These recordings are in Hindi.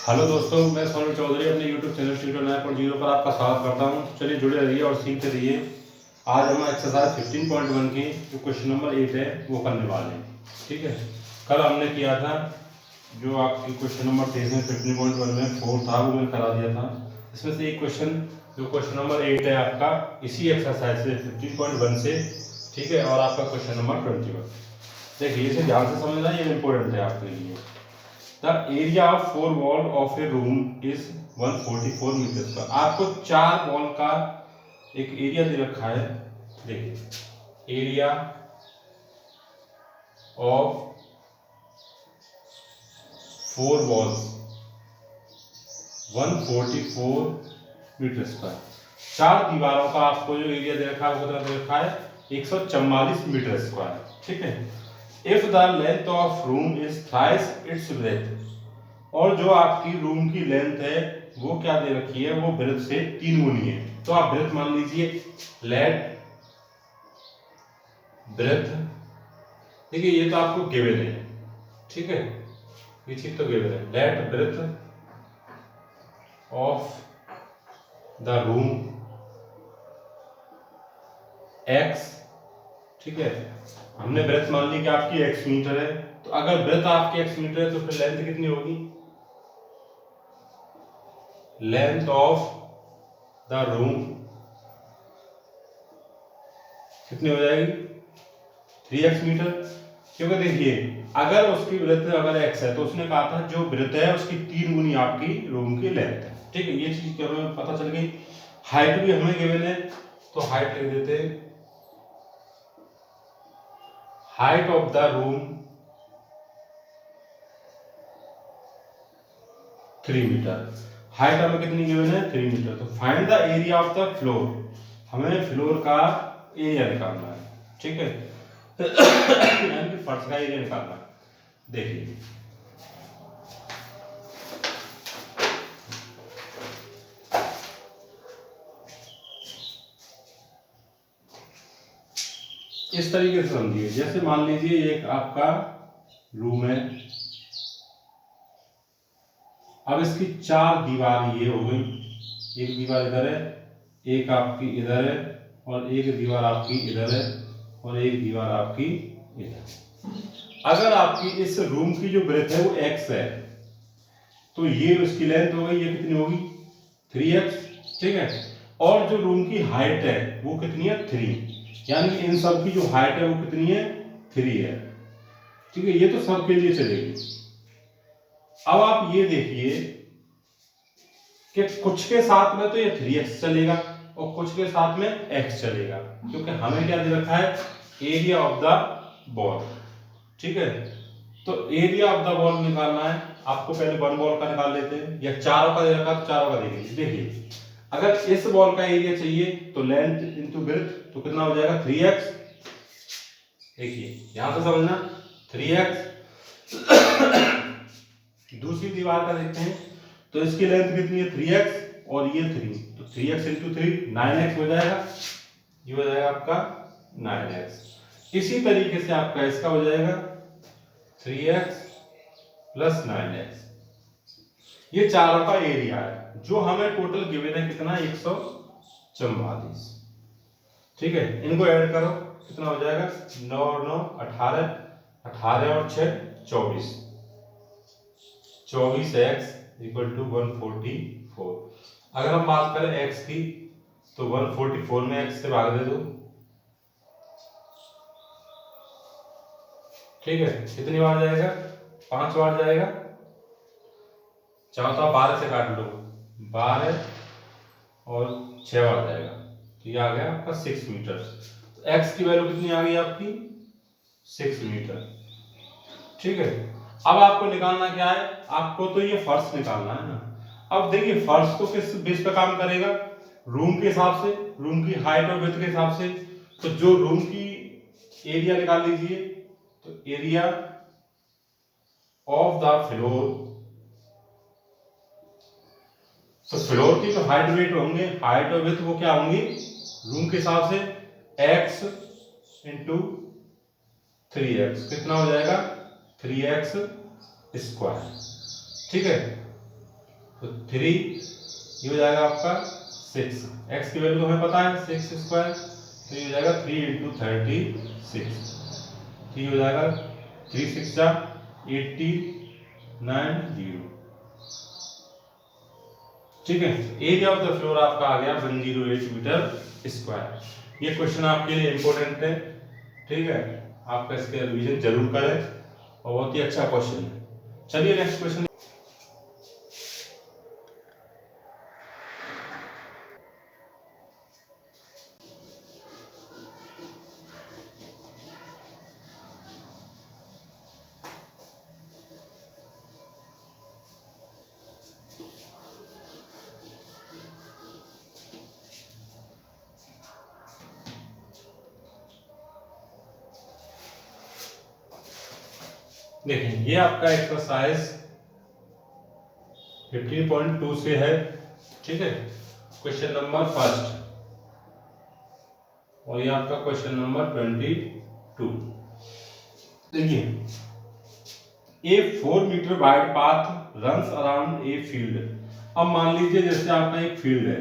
हेलो दोस्तों, मैं सोनल चौधरी अपने यूट्यूब चैनल ट्यूटोरियल 9.0 पर आपका स्वागत करता हूं। चलिए जुड़े रहिए और सीखते रहिए। आज हम एक्सरसाइज 15.1 की जो क्वेश्चन नंबर 8 है वो करने वाले हैं। ठीक है, कल हमने किया था जो आपकी क्वेश्चन नंबर 3 में 15.1 में 4 था वो मैंने करा दिया था। इसमें से एक क्वेश्चन जो क्वेश्चन नंबर 8 है आपका इसी एक्सरसाइज से 15.1 से, ठीक है, और आपका क्वेश्चन नंबर 21। देखिए इसे ध्यान से समझना, ये इंपॉर्टेंट है आपके लिए। The area of 4 wall of a room is 144 metre square. आपको 4 वॉल का एक एरिया दे रखा है। देखिए area of 4 walls 144 metre square. 4 दीवारों का आपको जो एरिया दे रखा है वो दे रखा है 144 मीटर स्क्वायर। ठीक है, if the length of room is thrice its breadth, और जो आपकी रूम की लेंथ है वो क्या दे रखी है, वो ब्रेथ से 3 गुनी है। तो आप ब्रेथ मान लीजिए, लेट ब्रेथ, देखिए ये तो आपको गिवन है, ठीक है, ये चीज तो गिवन है। Let breadth of the room x, ठीक है, हमने ब्रेथ मान ली कि आपकी एक्स मीटर है। तो अगर ब्रेथ आपकी एक्स मीटर है तो फिर लेंथ कितनी होगी, लेंथ ऑफ द रूम कितनी हो जाएगी 3x मीटर। क्योंकि देखिए अगर उसकी ब्रेथ अगर x है तो उसने कहा था जो ब्रेथ है उसकी 3 गुनी आपकी रूम की लेंथ है। ठीक है, ये चीज हमें पता चल गई। हाइट भी हमें गिवन है तो हाइट लिख देते हैं, height of the room 3 metre. Height हमें कितनी गिवन है 3 मीटर। तो find the area of the floor, हमें फ्लोर का एरिया निकालना है। ठीक है, यानी कि फर्श का एरिया निकालना है। देखिए इस तरीके से समझिए, जैसे मान लीजिए एक आपका रूम है, अब इसकी 4 दीवार ये हो गई, एक दीवार इधर है, एक आपकी इधर है, और एक दीवार आपकी इधर है, और एक दीवार आपकी इधर। अगर आपकी इस रूम की जो ब्रेथ है वो x है तो ये उसकी लेंथ हो गई, ये कितनी होगी 3x। ठीक है, और जो रूम की हाइट है वो कितनी है 3, यानी कि इन सब की जो हाइट है वो कितनी है 3 है। ठीक है, ये तो सबके लिए चलेगी। अब आप ये देखिए कि कुछ के साथ में तो ये 3x चलेगा और कुछ के साथ में x चलेगा, क्योंकि हमें क्या दे रखा है एरिया ऑफ द बॉल। ठीक है, तो एरिया ऑफ द बॉल निकालना है आपको। पहले 1 बॉल का निकाल लेते हैं, या चारों का दे रखा तो चारों का देखेंगे। देखिए अगर इस बॉल का एरिया चाहिए तो लेंथ इंटू ब्रेथ, तो कितना हो जाएगा 3x। देखिए यहां से समझना 3x। दूसरी दीवार का देखते हैं तो इसकी लेंथ कितनी है 3x और ये 3, तो 3x इंटू 3 9x हो जाएगा, ये हो जाएगा आपका 9x। इसी तरीके से आपका इसका हो जाएगा 3x प्लस 9x। ये चारों का एरिया है जो हमें टोटल गिवन है कितना 144। ठीक है, इनको ऐड करो कितना हो जाएगा 9 और 9 18, 18 और 6 24, 24x इक्वल टू 144। अगर हम बात करें x की तो 144 में x से भाग दे दो। ठीक है, कितनी बार जाएगा 5 बार जाएगा। चाहो तो 12 से काट लो, 12 और 6 बार जाएगा, तो ये आ गया आपका 6 मीटर। तो x की वैल्यू कितनी आ गई आपकी 6 मीटर। ठीक है, अब आपको निकालना क्या है, आपको तो ये फर्श निकालना है ना। अब देखिए फर्श तो किस बेस पे काम करेगा, रूम के हिसाब से, रूम की हाइट और विड्थ के हिसाब से। तो जो रूम की एरिया निकाल लीजिए, तो एरिया ऑफ द फ्लोर, तो फ्लोर की जो हाइट वेट होंगे, हाइट और विड्थ वो क्या होंगी रूम के हिसाब से x इंटू 3x, कितना हो जाएगा 3x स्क्वायर। ठीक है, तो 3 ये हो जाएगा आपका 6, x की वैल्यू हमें पता है 6 स्क्वायर, तो ये हो जाएगा 3 इंटू 36, तो ये हो जाएगा 3 6 जा 89 ठीक है। एरिया ऑफ द फ्लोर आपका आ गया 108 मीटर स्क्वायर। ये क्वेश्चन आपके लिए इंपॉर्टेंट है, ठीक है, आपका इसके रिवीजन जरूर करें और बहुत ही अच्छा क्वेश्चन है। चलिए नेक्स्ट क्वेश्चन देखिए, ये आपका एक्सरसाइज 15.2 से है, ठीक है, क्वेश्चन नंबर फर्स्ट, और ये आपका क्वेश्चन नंबर 22। देखिए, a 4 metre wide path runs around a field. अब मान लीजिए जैसे आपका एक फील्ड है,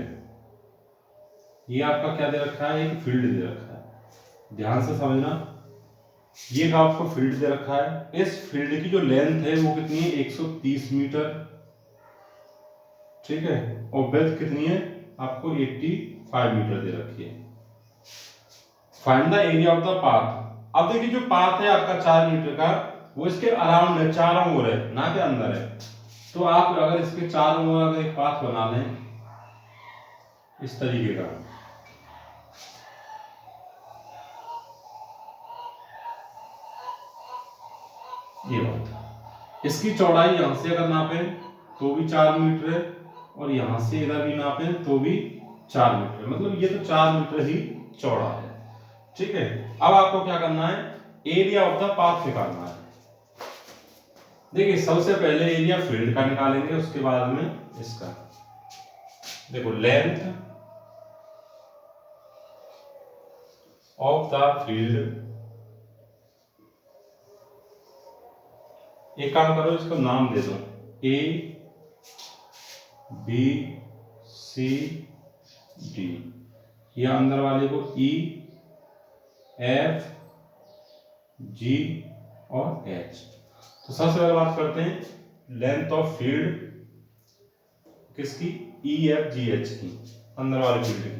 ये आपका क्या दे रखा है, एक फील्ड दे रखा है, ध्यान से समझना, ये आपको फील्ड दे रखा है। इस फील्ड की जो लेंथ है वो कितनी है, 130 मीटर, ठीक है, और ब्रेड्थ कितनी है, आपको 85 मीटर दे रखी है। Find the area of the path. अब देखिए, जो पाथ है आपका 4 मीटर का, वो इसके अराउंड है, चारों ओर है, ना कि अंदर है। तो आप अगर इसके चारों ओर अगर एक पाथ बना लें इस तरीके का, ये बात, इसकी चौड़ाई यहां से अगर नापें तो भी 4 मीटर है, और यहां से इधर भी नापें तो भी 4 मीटर, मतलब ये तो 4 मीटर ही चौड़ा है, ठीक है। अब आपको क्या करना है, एरिया ऑफ द पाथ निकालना है। देखिए, सबसे पहले एरिया फील्ड का निकालेंगे, उसके बाद में इसका। देखो, लेंथ ऑफ द फील्ड, एक काम करो, इसको नाम दे दो ए बी सी डी, या अंदर वाले को ई एफ जी और एच। तो सबसे पहले बात करते हैं लेंथ ऑफ फील्ड किसकी, ई एफ जी एच की, अंदर वाले फील्ड की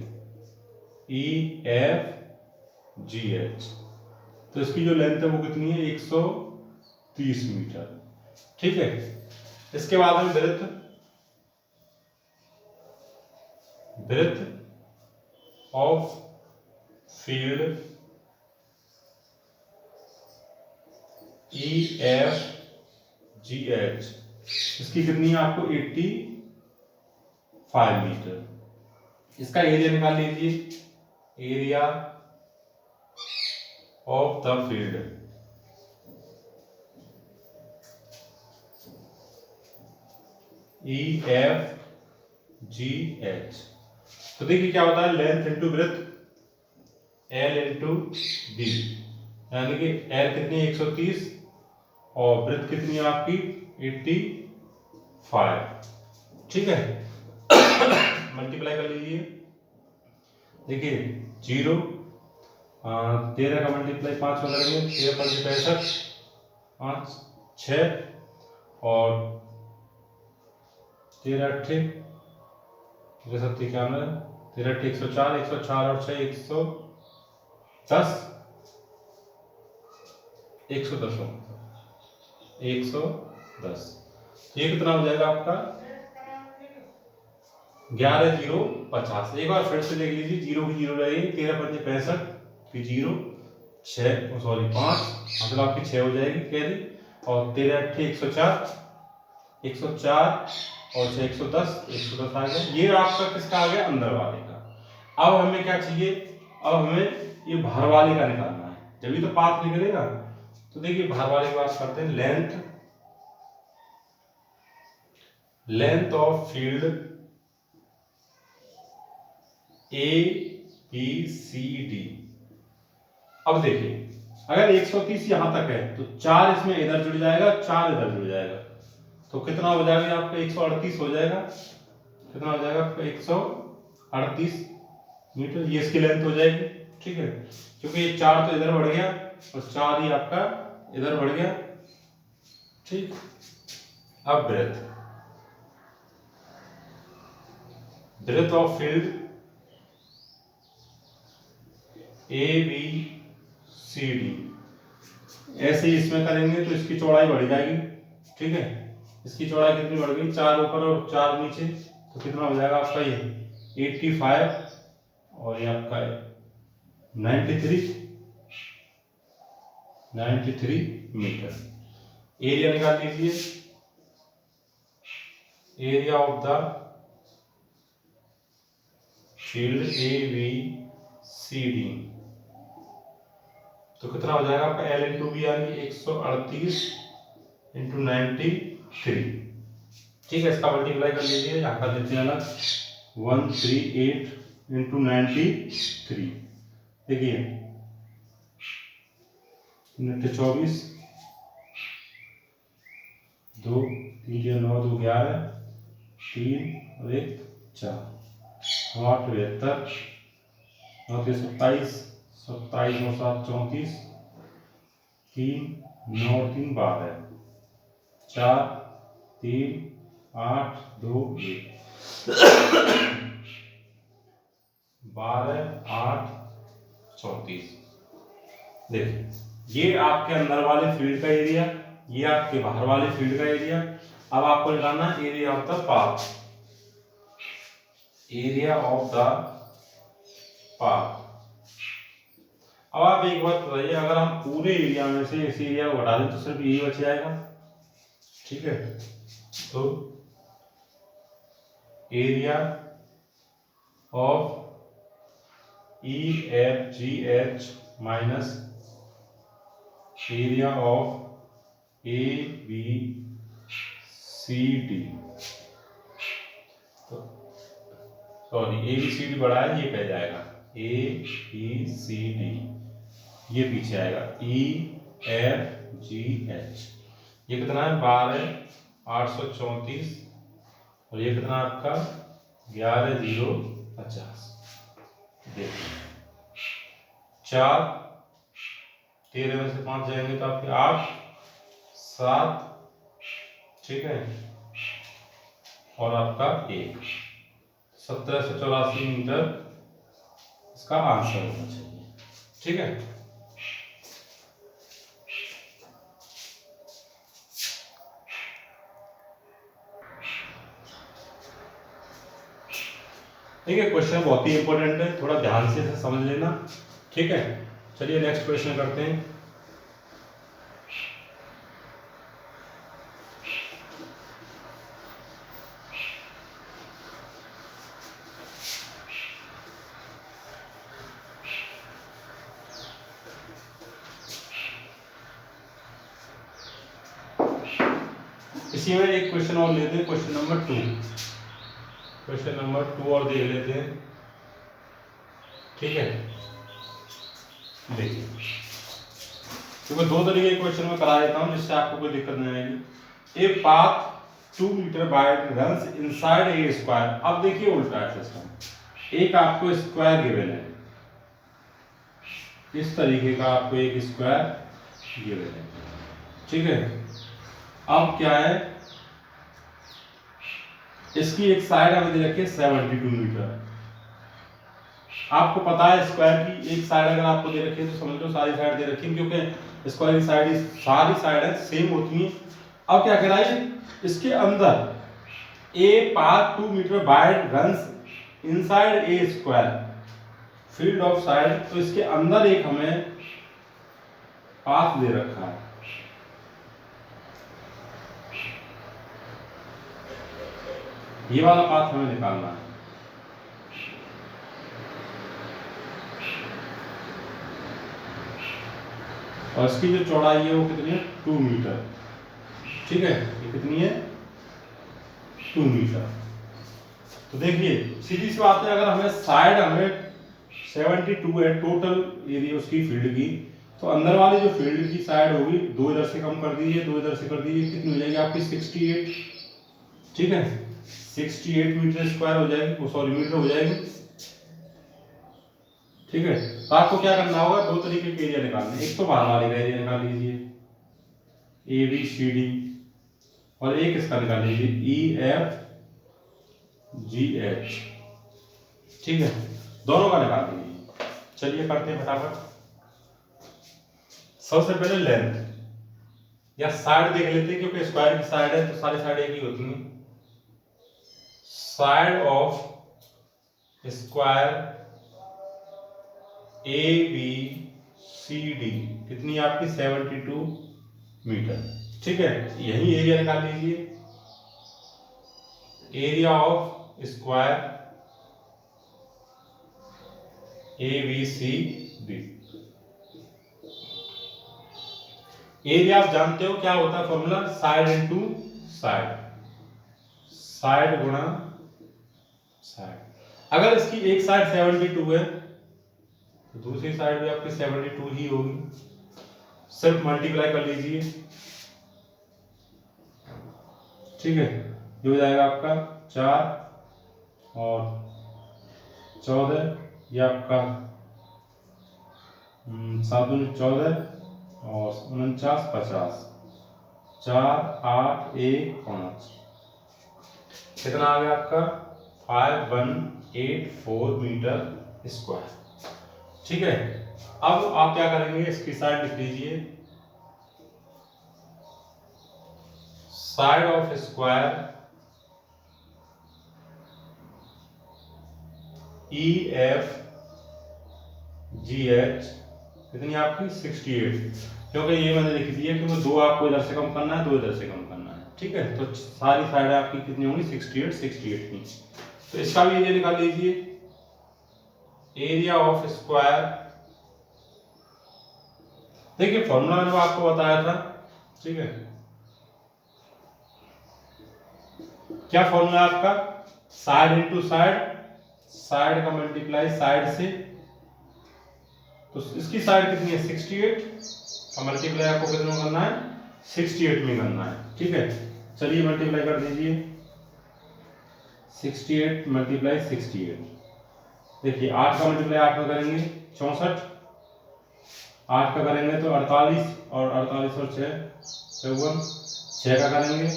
ई एफ जी एच। तो इसकी जो लेंथ है वो कितनी है, 130 मीटर, ठीक है। इसके बाद में breadth of field E F G H, इसकी कितनी है आपको 85 मीटर। इसका एरिया निकाल लीजिए, area of the field E F G H. तो देखिए क्या होता है, length into breadth, L into B, यानी कि एल कितनी है 130 और ब्रेड्थ कितनी है आपकी 85, ठीक है। मल्टीप्लाई कर लीजिए, देखिए 0 13 का मल्टीप्लाई 5 में करेंगे, 13 5 65, 5 6 और 13 8 7 91, 13 8 104, 104 और 6 110, 110, ये कितना हो जाएगा आपका 11 0 50। एक बार फिर से देख लीजिए, 0 की 0 रहेगी, 13 5 65, फिर 0 6 सॉरी 5, मतलब आपकी 6 हो जाएगी कैरी, और 13 8 104, 104 और 6 110, 110 आ गया। ये आपका किसका आ गया, अंदर वाले का। अब हमें क्या चाहिए, अब हमें ये बाहर वाले का निकालना है, जब भी तो पाथ निकलेगा। तो देखिए, बाहर वाले की बात करते हैं, length of field A B C D. अब देखिए, अगर 130 यहां तक है तो 4 इसमें इधर जुड़ जाएगा, 4 इधर जुड़ जाएगा, तो कितना हो जाएगा आपका 138 हो जाएगा। कितना हो जाएगा आपका 138 मीटर, ये इसकी लेंथ हो जाएगी। ठीक है, क्योंकि ये 4 तो इधर बढ़ गया और 4 ही आपका इधर बढ़ गया। ठीक, अब ब्रेथ ऑफ फील्ड ABCD, ऐसे ही इसमें करेंगे तो इसकी चौड़ाई बढ़ जाएगी। ठीक है, इसकी चौड़ाई कितनी बढ़ गई, 4 ऊपर और 4 नीचे, तो कितना हो जाएगा आपका ये 85 और ये आपका 93 मीटर। एरिया निकाल लीजिए, area of the field ABCD, तो कितना हो जाएगा आपका L इंटू बी, यानी 138 इंटू 93। ठीक है, इसका मल्टीप्लाई कर लीजिए, यहाँ कर लेते हैं अलग, 138 इंटू 93। देखिए 24, 2 3 9 2 11, 3 और 1 4, 8 72, 9 3 27, 27 9 7 34, 3 9 3 12, 4 3 8 2 1, 12 8 34। देखिए ये आपके अंदर वाले फील्ड का एरिया, ये आपके बाहर वाले फील्ड का एरिया। अब आपको निकालना है area of the path, area of the path. अब आप एक बात बताइए, अगर हम पूरे एरिया में से इस एरिया को घटा दें तो सिर्फ यही बच जाएगा। ठीक है, तो area of EFGH minus area of ABCD, तो सॉरी ABCD बड़ा है, ये पह जाएगा ABCD, ये पीछे आएगा EFGH। ये कितना है 12 834 और ये कितना आपका 11 050। देखिए 4 13 में से 5 जाएंगे तो आपके 8 7, ठीक है, और आपका 1, 1784 मीटर इसका आंसर होना चाहिए। ठीक है, ठीक है, क्वेश्चन बहुत ही इंपॉर्टेंट है, थोड़ा ध्यान से समझ लेना। ठीक है, चलिए नेक्स्ट क्वेश्चन करते हैं। इसी में एक क्वेश्चन और लेते हैं, क्वेश्चन नंबर 2 और देख लेते हैं। ठीक है, देखिए क्योंकि 2 तरीके के क्वेश्चन में करा देता हूं जिससे आपको कोई दिक्कत नहीं आएगी। A path 2 metre wide runs inside a square. अब देखिए उल्टा है सिस्टम, एक आपको स्क्वायर गिवन है, इस तरीके का आपको एक स्क्वायर गिवन है। ठीक है, अब क्या है, इसकी एक साइड हमें दे रखी है 72 मीटर। आपको पता है स्क्वायर की एक साइड अगर आपको दे रखी है तो समझ लो सारी साइड दे रखी है, क्योंकि स्क्वायर की साइड सारी साइड सेम होती हैं। अब क्या कह रहा है, इसके अंदर a path 2 metre wide runs inside a square field of side, तो इसके अंदर एक हमें पाथ दे रखा है। ये वाला पाथ हमें निकालना है। और इसकी जो चौड़ाई है वो कितनी है 2 मीटर। ठीक है, ये कितनी है 2 मीटर। तो देखिए सीधी सी बात है, अगर हमें साइड हमें 72 है टोटल एरिया उसकी फील्ड की, तो तो अंदर वाली जो फील्ड की साइड होगी, 2 इधर से कम कर दीजिए, 2 इधर से कर दीजिए, कितनी हो जाएगी आपकी 68, ठीक है 68 मीटर स्क्वायर हो जाएगी, सॉरी मीटर हो जाएगी, ठीक है। तो आपको क्या करना होगा, 2 तरीके के एरिया निकालने, एक तो बाहर वाले का एरिया निकाल लीजिए ABCD, और एक इसका निकाल लीजिए EFGH, ठीक है, दोनों का निकाल लीजिए। चलिए करते हैं फटाफट। सबसे पहले लेंथ या साइड देख लेते हैं, क्योंकि स्क्वायर की साइड है तो सारी साइड एक ही होती हैं। साइड ऑफ स्क्वायर ABCD कितनी आपकी 72 मीटर, ठीक है। यही एरिया निकाल लीजिए, area of square ABCD। Area आप जानते हो क्या होता है formula, side into side, side गुणा साइड। अगर इसकी एक साइड 72 है तो दूसरी साइड भी आपकी 72 ही होगी, सिर्फ मल्टीप्लाई कर लीजिए, ठीक है। ये हो जाएगा आपका 4 और 14, ये आपका 7 दूनी 14 और 49 50, 4 8 1 5, कितना आ गया आपका 5184 मीटर स्क्वायर, ठीक है। अब आप क्या करेंगे, इसकी साइड लिख लीजिए, साइड ऑफ स्क्वायर EFGH कितनी आपकी 68, क्योंकि ये मैंने लिख दिया क्योंकि 2 आपको इधर से कम करना है, 2 इधर से कम करना है, ठीक है। तो सारी साइड आपकी कितनी होंगी 68 68 की। तो इसका भी एरिया निकाल लीजिए, एरिया ऑफ स्क्वायर, देखिए फॉर्मूला मैंने आपको बताया था, ठीक है। क्या फॉर्मूला आपका, साइड इनटू साइड, साइड का मल्टीप्लाई साइड से, तो इसकी साइड कितनी है 68 का मल्टीप्लाई आपको कितने में करना है 68 में करना है, ठीक है। चलिए मल्टीप्लाई कर दीजिए, 68 मल्टीप्लाई 68, देखिए 8 का मल्टीप्लाई 8 में करेंगे 64, 8 का करेंगे तो 48 और 48 और 6 54, 6 का करेंगे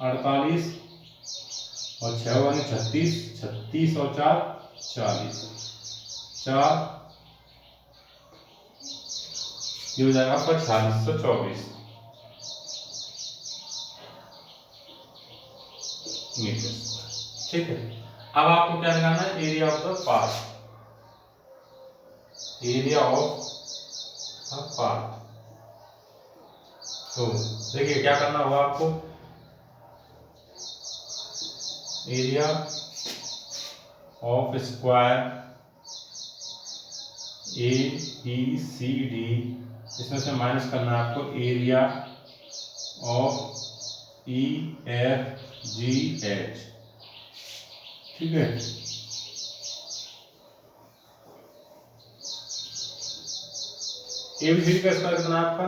48 और 6 बने 36, 36 और 4 40, 4 ये हो जाएगा आपका 4624 मीटर, ठीक है। अब आपको क्या निकालना है, area of the part, area of the part. तो देखिए क्या करना होगा आपको, एरिया ऑफ स्क्वायर ABCD, इसमें से माइनस करना है आपको एरिया ऑफ EFGH, ठीक है। ABCD का स्क्वायर कितना है आपका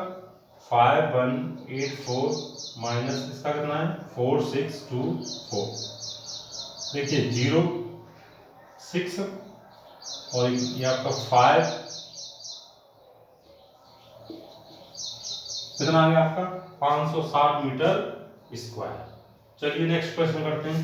5184 माइनस इसका कितना है 4624, देखिए 0 6 और ये आपका 5 कितना आ गया आपका 560 मीटर स्क्वायर। चलिए नेक्स्ट क्वेश्चन करते हैं।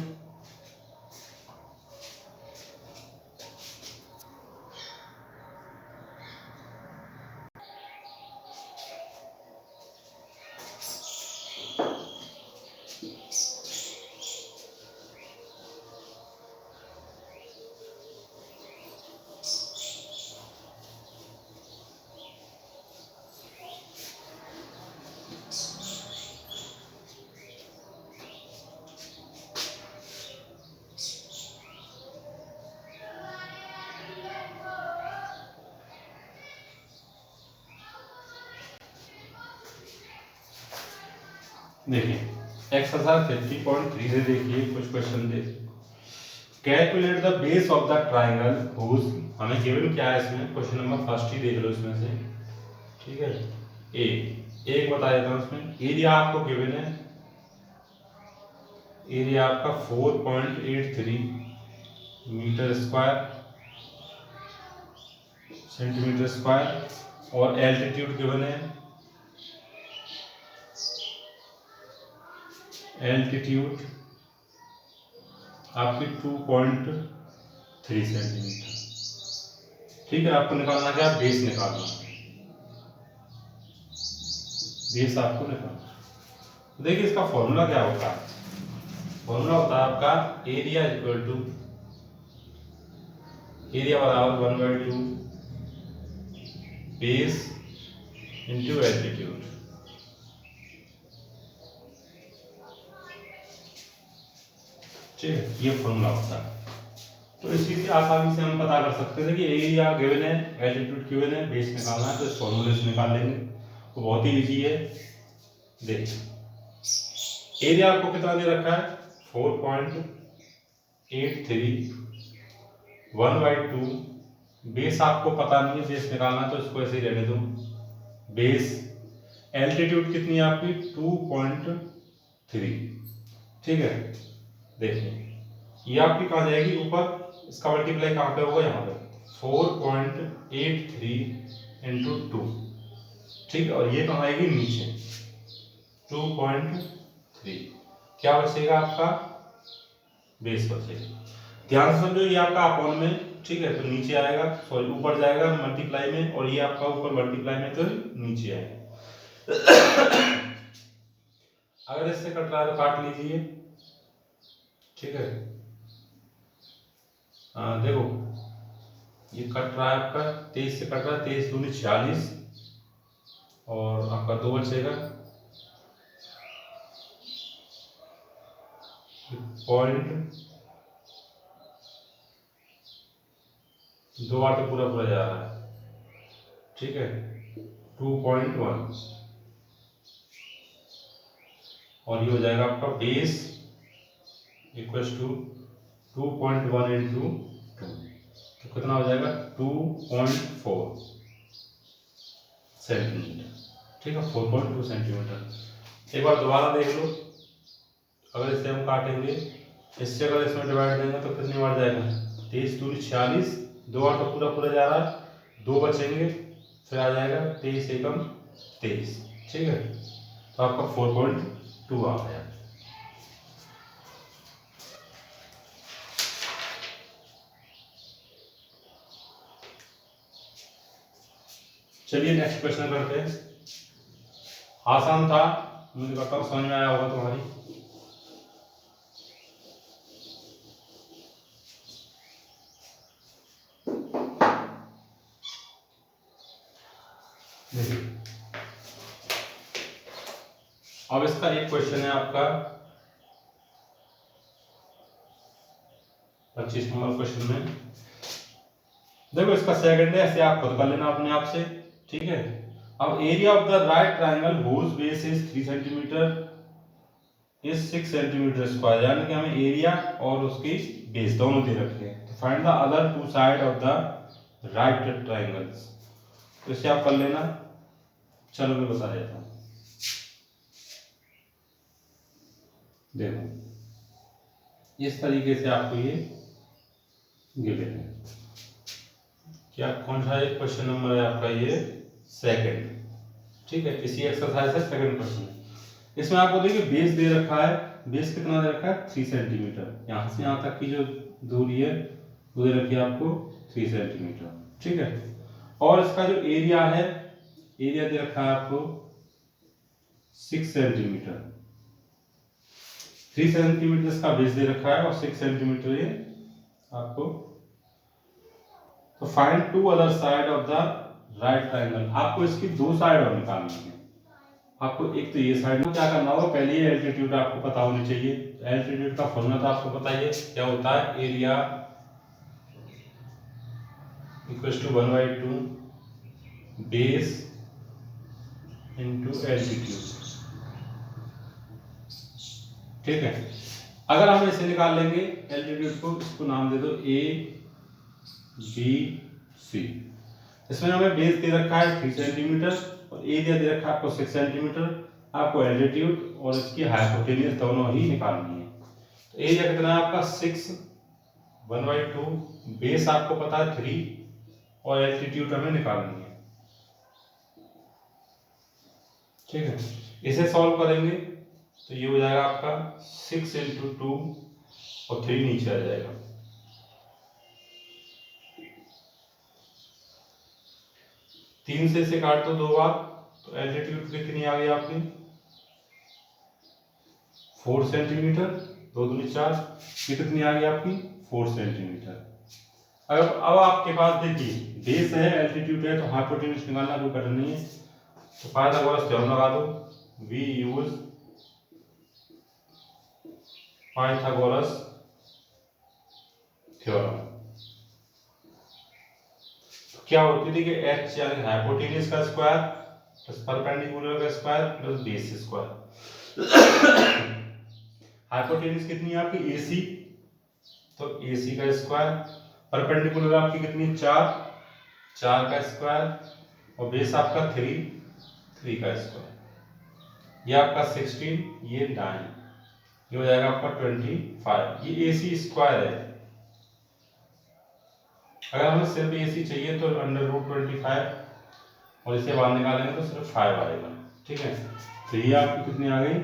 देखिए एक्सरसाइज 50.3 से देखिए कुछ क्वेश्चन दे, calculate the base of the triangle whose, हमें गिवन क्या है इसमें, क्वेश्चन नंबर फर्स्ट ही देख लो इसमें से, ठीक है। एक बता देता हूँ इसमें, एरिया आपको गिवन है, एरिया आपका 4.83 मीटर स्क्वायर सेंटीमीटर स्क्वायर, और एल्टीट्यूड गिवन है, एल्टीट्यूड आपकी 2.3 सेंटीमीटर। ठीक है, आपको निकालना क्या, बेस निकालना, बेस आपको निकालना। देखिए इसका फॉर्मूला क्या होता है, फॉर्मूला होता है आपका एरिया इक्वल टू, एरिया बराबर 1/2 बेस इंटू एल्टीट्यूड। ठीक है, ये फॉर्मूला होता है। तो इसी से आसानी से हम पता कर सकते हैं कि एरिया गिवन है, एल्टीट्यूड गिवन है, बेस निकालना है, तो इस फॉर्मूले से निकाल लेंगे, तो बहुत ही इजी है। देखिए एरिया आपको कितना दे रखा है, 4.83 1/2, बेस आपको पता नहीं है, बेस निकालना है तो इसको ऐसे ही रहने दो, बेस, एल्टीट्यूड कितनी है आपकी 2.3। ठीक है, देखिए ये आपकी कहाँ जाएगी, ऊपर, इसका मल्टीप्लाई कहाँ पे होगा, यहाँ पे 4.83 इंटू 2। ठीक है, और ये कहाँ आएगी, नीचे 2.3, क्या बचेगा आपका, बेस बचेगा। ध्यान से समझो, ये आपका अपॉन में, ठीक है, तो नीचे आएगा, सॉरी ऊपर जाएगा मल्टीप्लाई में, और ये आपका ऊपर मल्टीप्लाई में तो नीचे आएगा। अगर इससे कट रहा है तो काट लीजिए। ठीक है, देखो ये कट रहा है आपका 23 से कट रहा है, 23 दूनी 46, और आपका 2 बचेगा, पॉइंट 2 आटे पूरा पूरा जा रहा है। ठीक है, 2.1, और ये हो जाएगा आपका बेस इक्वल्स टू 2.1 इंटू 2, तो कितना हो जाएगा 2.4 सेंटीमीटर। ठीक है, 4.2 सेंटीमीटर। एक बार दोबारा देख लो, अगर इसे हम काटेंगे, इससे अगर इसमें डिवाइड देंगे तो कितनी बार जाएगा, 23 दूनी 46, 2 आठ तो पूरा पूरा जा रहा है, 2 बचेंगे, फिर आ जाएगा 23 एकम 23। ठीक है, तो आपका 4.2 आ गया। चलिए नेक्स्ट क्वेश्चन करते हैं। आसान था, मुझे बताओ समझ में आया होगा तुम्हारी। देखिए अब इसका एक क्वेश्चन है आपका 25 नंबर क्वेश्चन में। देखो इसका सेकंड है, ऐसे आप खुद कर लेना अपने आप से। ठीक है, अब area of the right triangle whose base is 3 centimetre is 6 centimetre square, यानी कि हमें एरिया और उसकी बेस दोनों दे रखे हैं। तो find the other two side of the right triangles, तो इसे आप कर लेना। चलो मैं बता देता हूँ। देखो इस तरीके से आपको ये गिवन है। क्या कौन सा एक क्वेश्चन नंबर है आपका, ये सेकंड। ठीक है, इसी एक्सरसाइज से सेकंड क्वेश्चन। इसमें आपको देखिए बेस दे रखा है, बेस कितना दे रखा है 3 सेंटीमीटर, यहाँ से यहाँ तक की जो दूरी है वो दे रखी है आपको 3 सेंटीमीटर। ठीक है, और इसका जो एरिया है, एरिया दे रखा है आपको 6 सेंटीमीटर, 3 सेंटीमीटर इसका बेस दे रखा है और 6 सेंटीमीटर ये आपको। तो find two other side of the right triangle, आपको इसकी 2 साइड और निकालनी है। आपको एक तो ये साइड में क्या करना होगा, पहले ये एल्टीट्यूड आपको पता होनी चाहिए। एल्टीट्यूड का फॉर्मूला तो आपको पता ही है, क्या होता है, area equals to 1/2 base into altitude. ठीक है, अगर हम इसे निकाल लेंगे एल्टीट्यूड को, इसको नाम दे दो ए बी सी। इसमें हमें बेस दे रखा है 3 सेंटीमीटर और एरिया दे रखा है आपको 6 सेंटीमीटर। आपको एल्टीट्यूड और इसकी हाइपोटेन्यूज दोनों ही निकालनी है। तो एरिया कितना है आपका 6 1/2, बेस आपको पता है 3 और एल्टीट्यूड हमें निकालनी है। ठीक है, इसे सॉल्व करेंगे तो ये हो जाएगा आपका 6 × 2 और 3 नीचे आ जाएगा। तीन से इसे काट दो 2 बार तो एल्टीट्यूड कितनी आ गई आपकी 4 सेंटीमीटर, 2 दूनी 4, ये कितनी आ गई आपकी 4 सेंटीमीटर। अब आपके पास देखिए बेस है एल्टीट्यूड है तो हाइपोटेन्यूज निकालना कोई कठिन नहीं है। तो पाइथागोरस थ्योरम लगा दो, वी यूज पाइथागोरस थ्योरम। क्या होती थी कि h यानी हाइपोटेन्यूज का स्क्वायर प्लस परपेंडिकुलर का square plus base square. Hypotenuse कितनी है आपकी AC, तो AC का स्क्वायर, परपेंडिकुलर आपकी कितनी 4 का स्क्वायर और बेस आपका 3 का स्क्वायर। ये आपका 16, ये 9, ये हो जाएगा आपका 25। ये AC स्क्वायर है। अगर हमें सिर्फ AC चाहिए तो √25 और इसे बाहर निकालेंगे तो सिर्फ 5 आएगा। ठीक है, तो ये आपकी कितनी आ गई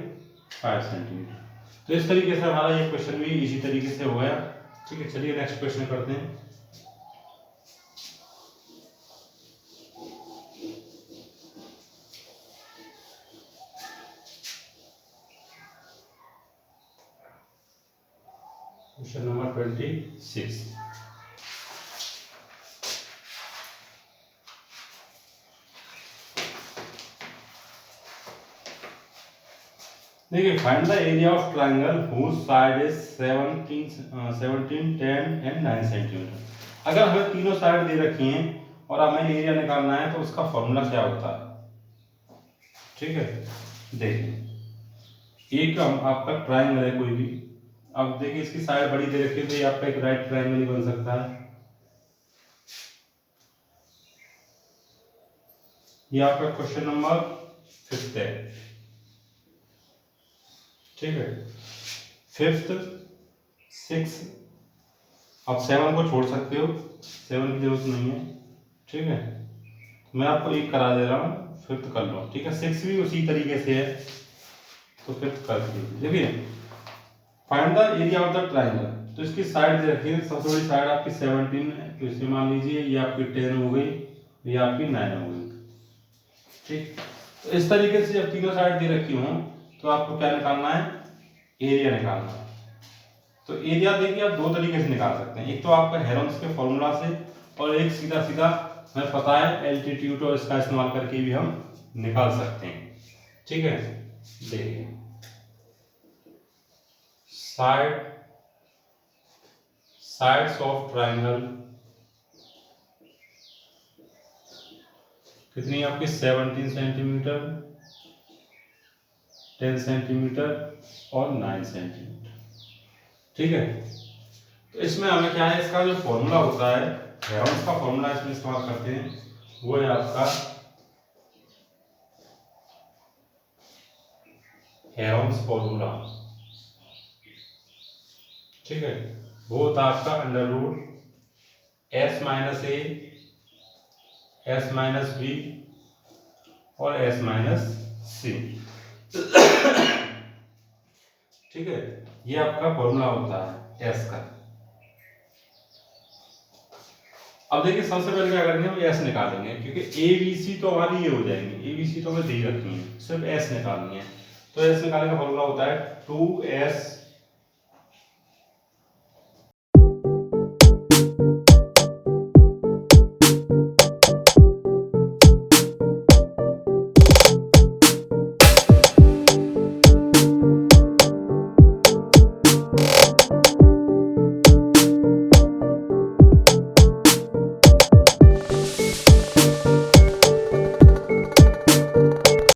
5 सेंटीमीटर। तो इस तरीके से हमारा ये क्वेश्चन भी इसी तरीके से हो गया। ठीक है, चलिए नेक्स्ट क्वेश्चन करते हैं। Question number 26। देखिए, find the area of triangle whose side is 17, 10 and 9 centimetre. अगर हमें तीनों साइड दे रखी हैं और हमें एरिया निकालना है तो उसका फॉर्मूला क्या होता है। ठीक है, देखिए एक आपका ट्रायंगल है कोई भी। अब देखिए इसकी साइड बड़ी दे रखी है तो ये आपका एक राइट ट्रायंगल ही बन सकता है। ये आपका क्वेश्चन नंबर 5 है। ठीक है, 5th 6, आप 7 को छोड़ सकते हो, 7 की जरूरत नहीं है। ठीक है, मैं आपको एक करा दे रहा हूँ, 5th कर लो। ठीक है, 6 भी उसी तरीके से है तो 5th कर दीजिए। देखिए, find the area of the triangle, तो इसकी साइड दे रखी है। सबसे बड़ी साइड आपकी 17 है तो इसे मान लीजिए ये आपकी 10 हो गई, ये आपकी 9 हो गई। ठीक, तो इस तरीके से जब तीनों साइड दे रखी हों तो आपको क्या निकालना है, एरिया निकालना है। तो एरिया देखिए आप 2 तरीके से निकाल सकते हैं। एक तो आपका हेरोन्स के फॉर्मूला से और एक सीधा सीधा हमें पता है एल्टीट्यूड और इसका इस्तेमाल करके भी हम निकाल सकते हैं। ठीक है, देखिए साइड्स ऑफ ट्रायंगल कितनी आपकी 17 सेंटीमीटर, 10 सेंटीमीटर और 9 सेंटीमीटर। ठीक है, तो इसमें हमें क्या है, इसका जो फॉर्मूला होता है हेरोन्स का फॉर्मूला इसमें इस्तेमाल करते हैं, वो है आपका हेरोन्स फॉर्मूला। ठीक है, वो होता है आपका √S - A S - B और S - C। ठीक है, ये आपका फॉर्मूला होता है S का। अब देखिए सबसे पहले क्या करेंगे, हम S निकालेंगे क्योंकि ABC तो हमारी ये हो जाएंगे, ABC तो हमें दे रखी है, सिर्फ S निकालनी है। तो S निकालने का फॉर्मूला होता है 2S